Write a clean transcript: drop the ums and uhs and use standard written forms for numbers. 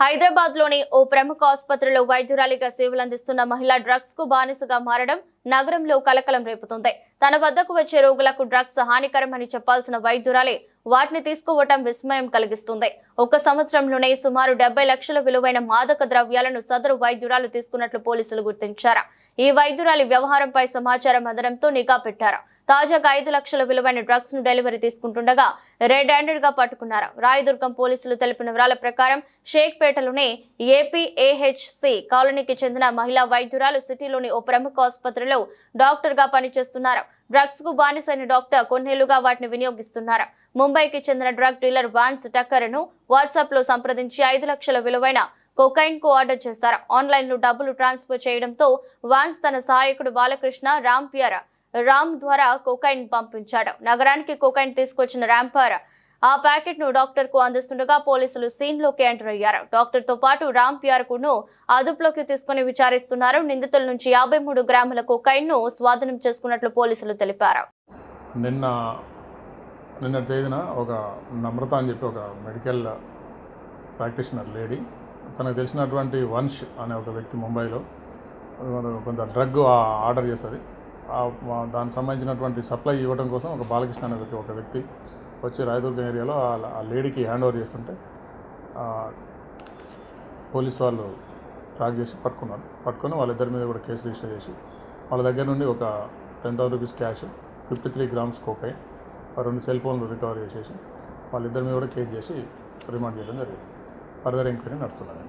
హైదరాబాద్ లోని ఓ ప్రముఖ ఆసుపత్రిలో వైద్యురాలిగా సేవలందిస్తున్న మహిళ డ్రగ్స్ కు బానిసగా మారడం నగరంలో కలకలం రేపుతుంది. తన వద్దకు వచ్చే రోగులకు డ్రగ్స్ హానికరమని చెప్పాల్సిన వైద్యురాలే వాటిని తీసుకోవటం విస్మయం కలిగిస్తుంది. ఒక సంవత్సరంలోనే సుమారు 70 లక్షల విలువైన మాదక ద్రవ్యాలను సదరు వైద్యురాలు తీసుకున్నట్లు పోలీసులు గుర్తించారు. ఈ వైద్యురాలి వ్యవహారంపై సమాచారం అందడంతో నిఘా పెట్టారు. తాజాగా 5 లక్షల విలువైన డ్రగ్స్ ను డెలివరీ తీసుకుంటుండగా రెడ్ హ్యాండెడ్ గా పట్టుకున్నారు. రాయదుర్గం పోలీసులు తెలిపిన వివరాల ప్రకారం షేక్పేటలోని ఏపీఏహెచ్సి కాలనీకి చెందిన మహిళా వైద్యురాలు సిటీలోని ఓ ప్రముఖ ఆసుపత్రిలో డాక్టర్ గా పనిచేస్తున్నారు. డ్రగ్స్ కు బానిసైన డాక్టర్ కొన్నేళ్లుగా వాటిని వినియోగిస్తున్నారు. ముంబైకి చెందిన డ్రగ్ డీలర్ వాన్స్ టక్కర్ ను వాట్సాప్ లో సంప్రదించి 5 లక్షల విలువైన కొకైన్ కు ఆర్డర్ చేశారు. ఆన్లైన్ లో డబ్బులు ట్రాన్స్ఫర్ చేయడంతో వాన్స్ తన సహాయకుడు బాలకృష్ణ రామ్ ద్వారా కొకైన్ పంపించాడు. నగరానికి కొకైన్ తీసుకొచ్చిన ర్యాంపర్ ఆ ప్యాకెట్ ను డాక్టర్ కు అందిస్తుండగా పోలీసులు సీన్ లోకి ఎంటర్ అయ్యారు. డాక్టర్ తో పాటు ర్యాంపియర్ ను అదుపులోకి తీసుకుని విచారిస్తున్నారు. నిందితుల నుంచి 53 గ్రాముల కొకైన్ ను స్వాధీనం చేసుకున్నట్లు పోలీసులు తెలిపారు. నిన్న తేదీన ఒక నమ్రత అని చెప్పి ఒక మెడికల్ ప్రాక్టీషనర్ లేడీ, తనకు తెలిసినటువంటి వంశ్ అనే ఒక వ్యక్తి ముంబైలో కొంత డ్రగ్ ఆర్డర్ చేస్తుంది. దానికి సంబంధించినటువంటి సప్లై ఇవ్వడం కోసం ఒక బాలకృష్ణ అనే ఒక వ్యక్తి వచ్చి రాయదుర్గం ఏరియాలో ఆ లేడీకి హ్యాండ్ ఓవర్ చేస్తుంటే పోలీస్ వాళ్ళు ట్రాక్ చేసి పట్టుకొని వాళ్ళిద్దరి మీద కూడా కేసు రిజిస్టర్ చేసి వాళ్ళ దగ్గర నుండి ఒక 10,000 rupees cash, 53 grams cocaine, 2 cell ఫోన్లు రికవర్ చేసేసి వాళ్ళిద్దరి మీద కూడా కేసు చేసి రిమాండ్ చేయడం జరిగింది. ఫర్దర్ ఎంక్వైరీ నడుస్తున్నది.